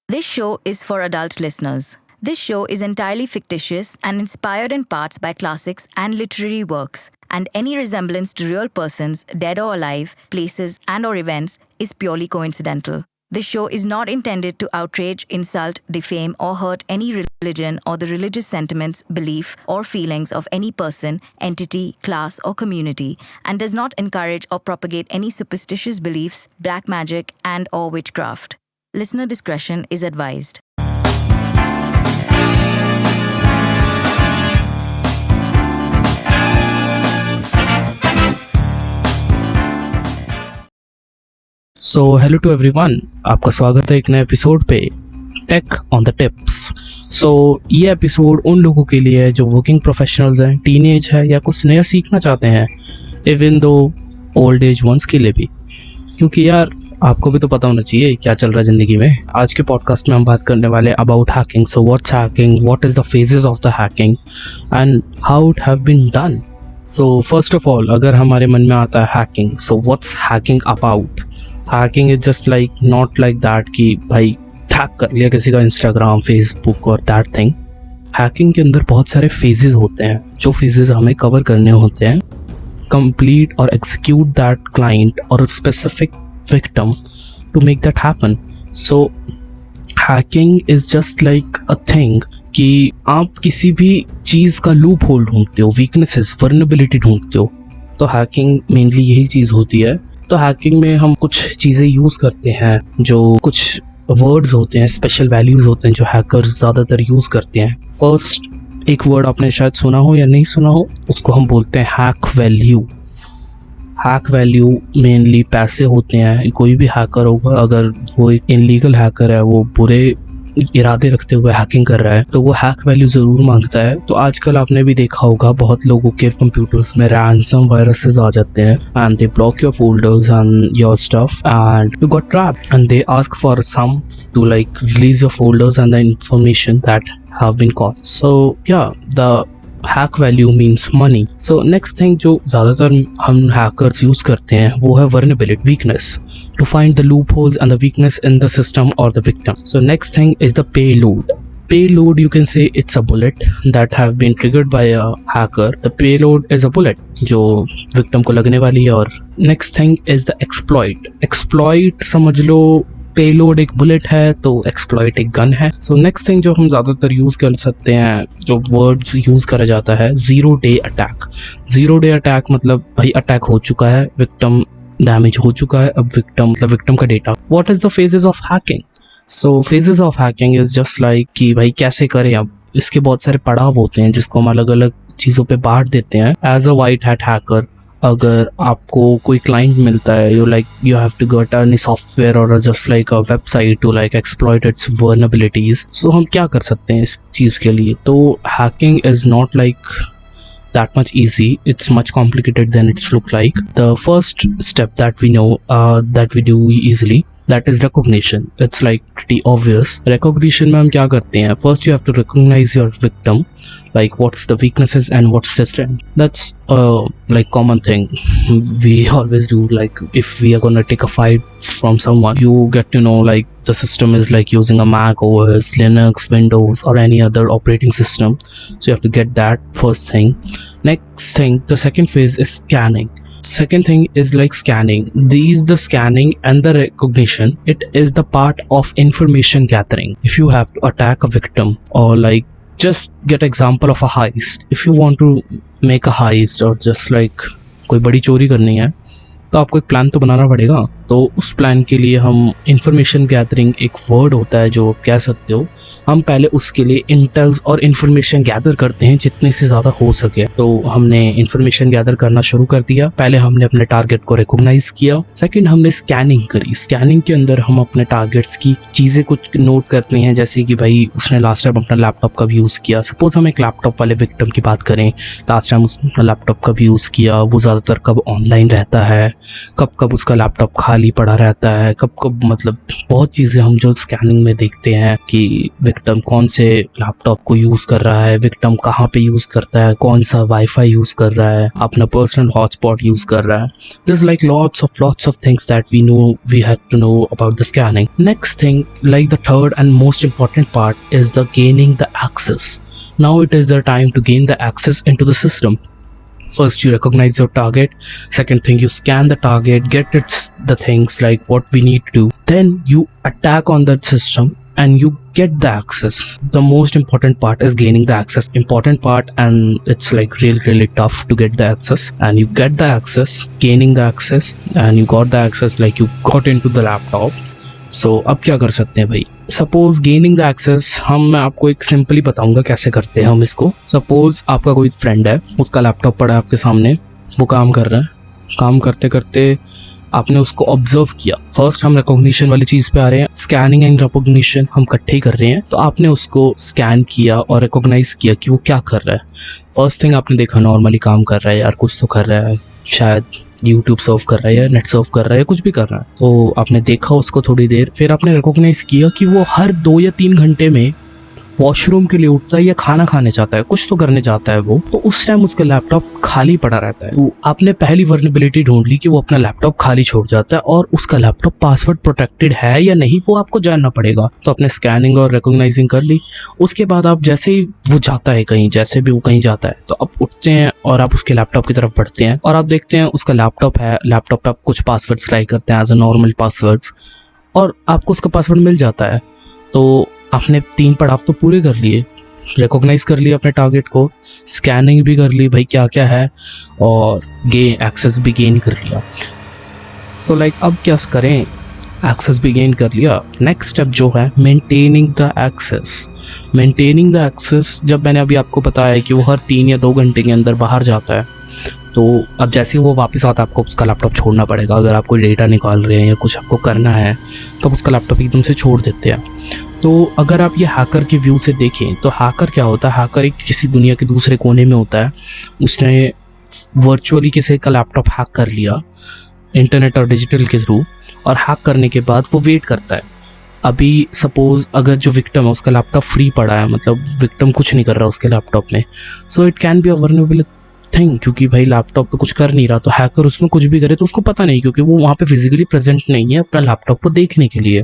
This show is for adult listeners. This show is entirely fictitious and inspired in parts by classics and literary works, and any resemblance to real persons, dead or alive, places, and/or events is purely coincidental. This show is not intended to outrage, insult, defame, or hurt any religion or the religious sentiments, belief, or feelings of any person, entity, class, or community, and does not encourage or propagate any superstitious beliefs, black magic, and/or witchcraft. Listener discretion is advised. Hello to everyone, आपका स्वागत है एक नए episode पे take on the tips. ये episode उन लोगों के लिए है जो वर्किंग प्रोफेशनल्स हैं, टीनेज है या कुछ नया सीखना चाहते हैं, even though old age once के लिए भी, क्योंकि यार आपको भी तो पता होना चाहिए क्या चल रहा है ज़िंदगी में। आज के पॉडकास्ट में हम बात करने वाले about hacking. So what's hacking, what is the phases of the hacking and how it have been done. So first of all, अगर हमारे मन में आता है hacking, so what's hacking about? Hacking is just like not like that कि भाई hack कर लिया किसी का इंस्टाग्राम, फेसबुक और दैट थिंग। हैकिंग के अंदर बहुत सारे फेजेस होते हैं, जो फेजेस हमें कवर करने होते हैं, कंप्लीट और एग्जीक्यूट दैट क्लाइंट और specific victim to make that happen. So hacking is just like a thing कि आप किसी भी चीज़ का लूप होल ढूंढते हो, वीकनेसेस, वर्नेबिलिटी ढूंढते हो, तो हैकिंग मेनली यही चीज़ होती है। तो हैकिंग में हम कुछ चीज़ें यूज़ करते हैं, जो कुछ वर्ड्स होते हैं, स्पेशल वैल्यूज़ होते हैं जो हैकर्स ज़्यादातर यूज़ करते हैं। फर्स्ट एक वर्ड आपने शायद सुना हो या नहीं सुना हो, उसको हम बोलते हैं hack value. Hack value mainly पैसे होते हैं। कोई भी हैकर होगा, अगर वो एक इनलीगल हैकर है, वो बुरे इरादे रखते हुए हैकिंग कर रहा है, तो वो हैक वैल्यू ज़रूर मांगता है। तो आजकल आपने भी देखा होगा बहुत लोगों के कंप्यूटर्स में रैंसम वायरसेस आ जाते हैं and they block your folders and your stuff and you got trapped and they ask for some to like release your folders and the information that have been caught. So yeah the hack value means money. So next thing जो ज़्यादातर हम hackers use करते हैं वो है vulnerability, weakness, to find the loopholes and the weakness in the system or the victim. So next thing is the payload. Payload, you can say it's a bullet that have been triggered by a hacker. The payload is a bullet जो victim को लगने वाली है। और next thing is the exploit. Exploit समझ लो, payload एक bullet है तो एक्सप्लॉइट एक गन है। सो नेक्स्ट थिंग जो हम ज़्यादातर यूज़ कर सकते हैं, जो वर्ड्स यूज़ करा जाता है, zero day attack. Zero day attack मतलब भाई अटैक हो चुका है, विक्टिम डैमेज हो चुका है, अब विक्टिम मतलब विक्टिम का data. What is the phases of hacking? So phases of hacking is just like कि भाई कैसे करें। अब इसके बहुत सारे पड़ाव होते हैं जिसको हम अलग अलग चीज़ों पे बांट देते हैं। As a white hat hacker, अगर आपको कोई क्लाइंट मिलता है, you have to get any software or just like a website to like exploit its vulnerabilities. So हम क्या कर सकते हैं इस चीज़ के लिए? तो hacking is not like that much easy. It's much complicated than it's look like. The first step that we know that we do easily, that is recognition. It's like pretty obvious. Recognition में हम क्या करते हैं? First you have to recognize your victim, like what's the weaknesses and what's the strength. That's like common thing we always do. Like if we are gonna take a fight from someone, you get to know like the system is like using a Mac OS, Linux, Windows or any other operating system. So you have to get that first thing. Next thing, the second phase is scanning. Second thing is like scanning. The scanning and the recognition, it is the part of information gathering. If you have to attack a victim or like just get example of a heist. If you want to make a heist or just like कोई बड़ी चोरी करनी है, तो आपको एक plan तो बनाना पड़ेगा। तो उस प्लान के लिए हम इंफॉर्मेशन गैदरिंग, एक वर्ड होता है जो कह सकते हो, हम पहले उसके लिए इंटेल्स और इन्फॉर्मेशन गैदर करते हैं जितने से ज़्यादा हो सके। तो हमने इन्फॉर्मेशन गैदर करना शुरू कर दिया। पहले हमने अपने टारगेट को रिकॉग्नाइज किया, सेकंड हमने स्कैनिंग करी। स्कैनिंग के अंदर हम अपने टारगेट्स की चीज़ें कुछ नोट करते हैं, जैसे कि भाई उसने लास्ट टाइम अपना लैपटॉप कब यूज़ किया। सपोज हम एक लैपटॉप वाले विक्टिम की बात करें, लास्ट टाइम उसने अपना लैपटॉप कब यूज़ किया, वो ज़्यादातर कब ऑनलाइन रहता है, कब कब उसका लैपटॉप खाली खाली पड़ा रहता है, कब कब मतलब बहुत चीज़ें हम जो स्कैनिंग में देखते हैं कि विक्टिम कौन से लैपटॉप को यूज़ कर रहा है, विक्टिम कहाँ पे यूज़ करता है, कौन सा वाईफाई यूज़ कर रहा है, अपना पर्सनल हॉटस्पॉट यूज़ कर रहा है. There's like lots of things that we had to know about the scanning. Next thing, like the third and most important part is the gaining the access. Now it is the time to gain the access into the system. First you recognize your target, second thing you scan the target, get the things like what we need to do, then you attack on that system and you get the access. The most important part is gaining the access, important part, and it's like really tough to get the access, and you get the access, gaining the access, and you got the access, like you got into the laptop. So अब क्या कर सकते हैं भाई. Suppose gaining the access मैं आपको एक simply बताऊंगा कैसे करते हैं हम इसको. सपोज आपका कोई फ्रेंड है, उसका लैपटॉप पड़ा है आपके सामने, वो काम कर रहा है, काम करते करते आपने उसको ऑब्जर्व किया. फर्स्ट हम रिकॉग्निशन वाली चीज़ पे आ रहे हैं. स्कैनिंग एंड रिकॉग्निशन हम इकट्ठे ही कर रहे हैं. तो आपने उसको स्कैन किया और रिकॉग्नाइज किया कि वो क्या कर रहा है. फर्स्ट थिंग आपने देखा नॉर्मली काम कर रहा है यार, कुछ तो कर रहा है, शायद यूट्यूब सर्व कर रहा है या नेट सर्व कर रहा है, कुछ भी कर रहा है. तो आपने देखा उसको थोड़ी देर, फिर आपने रिकॉग्नाइज किया कि वो हर 2 या 3 घंटे में वॉशरूम के लिए उठता है या खाना खाने जाता है, कुछ तो करने जाता है वो. तो उस टाइम उसका लैपटॉप खाली पड़ा रहता है. तो आपने पहली वर्नेबिलिटी ढूंढ ली कि वो अपना लैपटॉप खाली छोड़ जाता है, और उसका लैपटॉप पासवर्ड प्रोटेक्टेड है या नहीं वो आपको जानना पड़ेगा. तो आपने स्कैनिंग और रिकॉग्नाइजिंग कर ली. उसके बाद आप जैसे ही वो जाता है कहीं, जैसे भी वो कहीं जाता है, तो आप उठते हैं और आप उसके लैपटॉप की तरफ बढ़ते हैं और आप देखते हैं उसका लैपटॉप है. लैपटॉप पे आप कुछ पासवर्ड्स ट्राई करते हैं एज अ नॉर्मल पासवर्ड्स, और आपको उसका पासवर्ड मिल जाता है. तो आपने 3 पड़ाव तो पूरे कर लिए. रिकॉग्नाइज कर लिया अपने टारगेट को, स्कैनिंग भी कर ली भाई क्या क्या है, और एक्सेस भी गेन कर लिया. सो लाइक अब क्या करें, एक्सेस भी गेन कर लिया. नेक्स्ट स्टेप जो है maintaining the access. Maintaining the access, जब मैंने अभी आपको बताया कि वो हर 3 या 2 घंटे के अंदर बाहर जाता है, तो अब जैसे ही वो वापस आता है आपको उसका लैपटॉप छोड़ना पड़ेगा. अगर आप कोई डेटा निकाल रहे हैं या कुछ आपको करना है तो आप उसका लैपटॉप एकदम से छोड़ देते हैं. तो अगर आप ये हैकर के व्यू से देखें तो हैकर क्या होता है, हैकर एक किसी दुनिया के दूसरे कोने में होता है. उसने वर्चुअली किसी का लैपटॉप हैक कर लिया इंटरनेट और डिजिटल के थ्रू, और हैक करने के बाद वो वेट करता है. अभी सपोज अगर जो विक्टिम है उसका लैपटॉप फ्री पड़ा है, मतलब विक्टिम कुछ नहीं कर रहा उसके लैपटॉप में, so it can be a vulnerable thing, क्योंकि भाई लैपटॉप तो कुछ कर नहीं रहा. तो हैकर उसमें कुछ भी करे तो उसको पता नहीं, क्योंकि वो वहाँ पे फिजिकली प्रेजेंट नहीं है अपना लैपटॉप को देखने के लिए.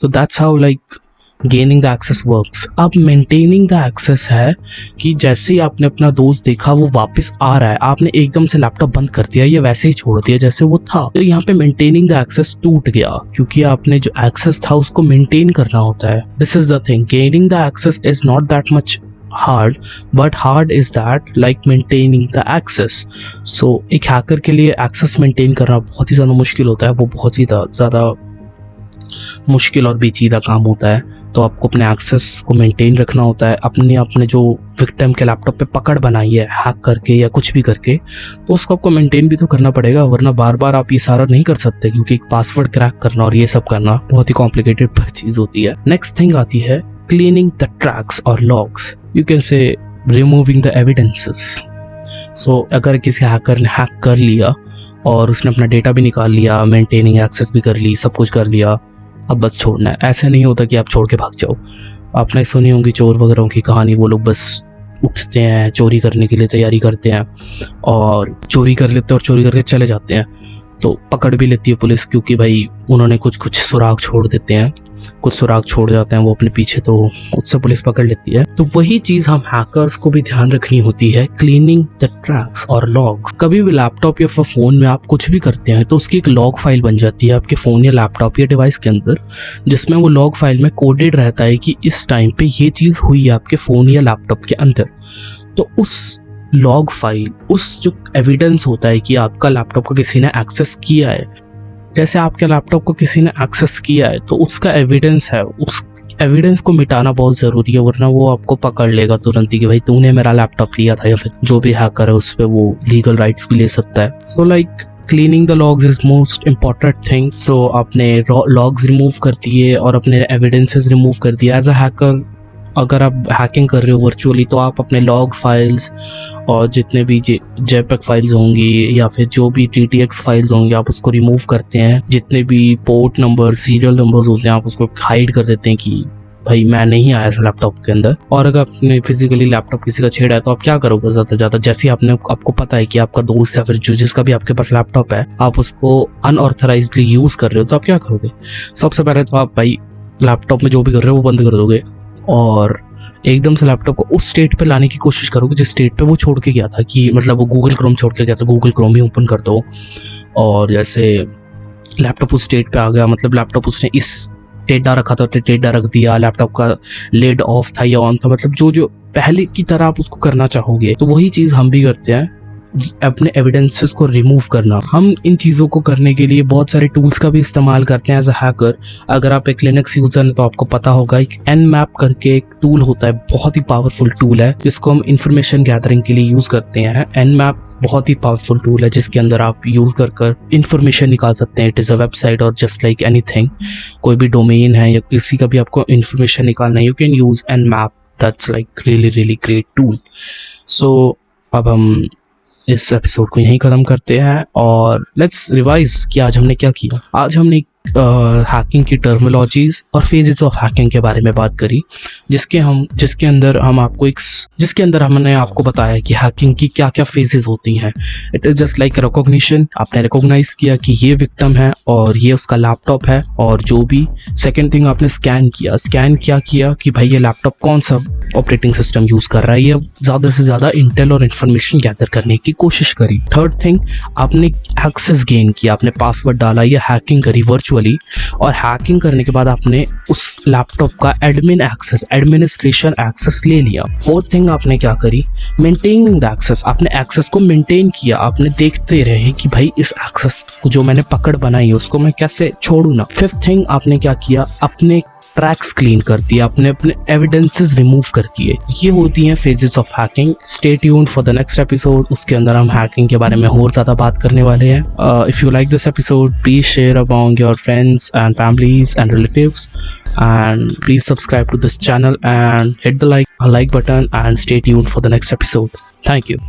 तो that's how like gaining the access works. अब मेंटेनिंग द एक्सेस है कि जैसे ही आपने अपना दोस्त देखा वो वापस आ रहा है, आपने एकदम से लैपटॉप बंद कर दिया या वैसे ही छोड़ दिया जैसे वो था, तो यहाँ पे मेंटेनिंग द एक्सेस टूट गया, क्योंकि आपने जो एक्सेस था उसको मेंटेन करना होता है. This is the thing, gaining the access is not that much hard, but hard is that like maintaining the access. So एक हैकर के लिए एक्सेस मेंटेन करना बहुत ही ज़्यादा मुश्किल होता है. वो बहुत ही ज़्यादा मुश्किल और पेचीदा काम होता है. तो आपको अपने एक्सेस को मेंटेन रखना होता है. अपने जो विक्टिम के लैपटॉप पे पकड़ बनाई है हैक करके या कुछ भी करके, तो उसको आपको मेंटेन भी तो करना पड़ेगा, वरना बार बार आप ये सारा नहीं कर सकते, क्योंकि एक पासवर्ड क्रैक करना और ये सब करना बहुत ही कॉम्प्लिकेटेड चीज़ होती है. नेक्स्ट थिंग आती है cleaning the tracks or logs. You can say removing the evidences. So अगर किसी हैकर ने हैक कर लिया और उसने अपना डेटा भी निकाल लिया, मेंटेनिंग एक्सेस भी कर ली, सब कुछ कर लिया, अब बस छोड़ना है. ऐसा नहीं होता कि आप छोड़ के भाग जाओ. आपने सुनी होंगी चोर वगैरह की कहानी. वो लोग बस उठते हैं, चोरी करने के लिए तैयारी करते हैं और चोरी कर लेते हैं और चोरी करके चले जाते हैं. तो पकड़ भी लेती है पुलिस, क्योंकि भाई उन्होंने कुछ सुराग छोड़ देते हैं, कुछ सुराग छोड़ जाते हैं वो अपने पीछे, तो उससे पुलिस पकड़ लेती है. तो वही चीज़ हम हैकर्स को भी ध्यान रखनी होती है, क्लीनिंग द ट्रैक्स और लॉग्स. कभी भी लैपटॉप या फ़ोन में आप कुछ भी करते हैं तो उसकी एक लॉग फाइल बन जाती है आपके फ़ोन या लैपटॉप या डिवाइस के अंदर, जिसमें वो लॉग फाइल में कोडेड रहता है कि इस टाइम पे ये चीज़ हुई है आपके फ़ोन या लैपटॉप के अंदर. तो उस लॉग फाइल, उस जो एविडेंस होता है कि आपका लैपटॉप को किसी ने एक्सेस किया है, जैसे आपके लैपटॉप को किसी ने एक्सेस किया है तो उसका एविडेंस है, उस एविडेंस को मिटाना बहुत ज़रूरी है, वरना वो आपको पकड़ लेगा तुरंत ही कि भाई तूने मेरा लैपटॉप लिया था, या फिर जो भी हैकर है उस पर वो लीगल राइट्स भी ले सकता है. So like cleaning the logs is most important thing. So आपने लॉग्स रिमूव कर दिए और अपने एविडेंसेस रिमूव कर दिए. एज अ हैकर अगर आप हैकिंग कर रहे हो वर्चुअली तो आप अपने लॉग फाइल्स और जितने भी जेपेग फाइल्स होंगी या फिर जो भी TTX फाइल्स होंगी आप उसको रिमूव करते हैं। जितने भी पोर्ट नंबर सीरियल नंबर्स होते हैं आप उसको हाइड कर देते हैं कि भाई मैं नहीं आया इस लैपटॉप के अंदर। और अगर आपने फिजिकली लैपटॉप किसी का छेड़ा है तो आप क्या करोगे ज़्यादा से ज़्यादा, जैसे आपको पता है कि आपका दोस्त या फिर जिसका भी आपके पास लैपटॉप है आप उसको अनऑथराइज्डली यूज़ कर रहे हो तो आप क्या करोगे? सबसे पहले तो आप भाई लैपटॉप में जो भी कर रहे हो वो बंद कर दोगे और एकदम से लैपटॉप को उस स्टेट पे लाने की कोशिश करोगे जिस स्टेट पे वो छोड़ के गया था, कि मतलब वो गूगल क्रोम छोड़ के गया था, गूगल क्रोम ही ओपन कर दो। और जैसे लैपटॉप उस स्टेट पे आ गया, मतलब लैपटॉप उसने इस टेढ़ा रखा था तो टेढ़ा रख दिया, लैपटॉप का लिड ऑफ था या ऑन था, मतलब जो पहले की तरह आप उसको करना चाहोगे तो वही चीज़ हम भी करते हैं, अपने एविडेंसेस को रिमूव करना। हम इन चीज़ों को करने के लिए बहुत सारे टूल्स का भी इस्तेमाल करते हैं एज अ हैकर। अगर आप एक लिनक्स यूज़र हैं तो आपको पता होगा एक nmap करके एक टूल होता है, बहुत ही पावरफुल टूल है जिसको हम इंफॉर्मेशन गैदरिंग के लिए यूज़ करते हैं। nmap बहुत ही पावरफुल टूल है जिसके अंदर आप यूज़ कर इंफॉर्मेशन निकाल सकते हैं। इट इज़ अ वेबसाइट और जस्ट लाइक एनीथिंग, कोई भी डोमेन है या किसी का भी आपको इंफॉर्मेशन निकालना है, you can use nmap। That's like really great tool. So अब हम इस एपिसोड को यहीं ख़त्म करते हैं और लेट्स रिवाइज कि आज हमने क्या किया। आज हमने हैकिंग की टर्मिनोलॉजीज और फेजेस ऑफ हैकिंग के बारे में बात करी, जिसके अंदर हमने आपको बताया कि हैकिंग की क्या क्या फेजेस होती हैं। It is just like recognition, आपने रिकॉग्नाइज किया कि ये विक्टिम है और ये उसका लैपटॉप है और जो भी। सेकेंड थिंग आपने स्कैन किया कि भाई ये लैपटॉप कौन सा ऑपरेटिंग सिस्टम यूज़ कर रहा है, ये ज़्यादा से ज़्यादा इंटेल और इन्फॉर्मेशन गैदर करने की कोशिश करी। थर्ड थिंग आपने एक्सेस गेन किया, आपने पासवर्ड डाला या हैकिंग करी वर्चुअली, और हैकिंग करने के बाद आपने उस लैपटॉप का एडमिनिस्ट्रेशन एक्सेस ले लिया। फोर्थ थिंग आपने क्या करी, मेंटेनिंग द एक्सेस, आपने एक्सेस को मेंटेन किया, आपने देखते रहे कि भाई इस एक्सेस को जो मैंने पकड़ बनाई है उसको मैं कैसे छोड़ू ना। फिफ्थ थिंग आपने क्या किया, अपने ट्रैक्स क्लीन कर दिया, आपने अपने एविडेंसेस रिमूव कर दिए। ये होती हैं phases of hacking. Stay tuned for the next episode, उसके अंदर हम हैकिंग के बारे में और ज़्यादा बात करने वाले हैं। If you like this episode please share among your friends and families and relatives, and please subscribe to this channel and hit the like button and stay tuned for the next episode. Thank you.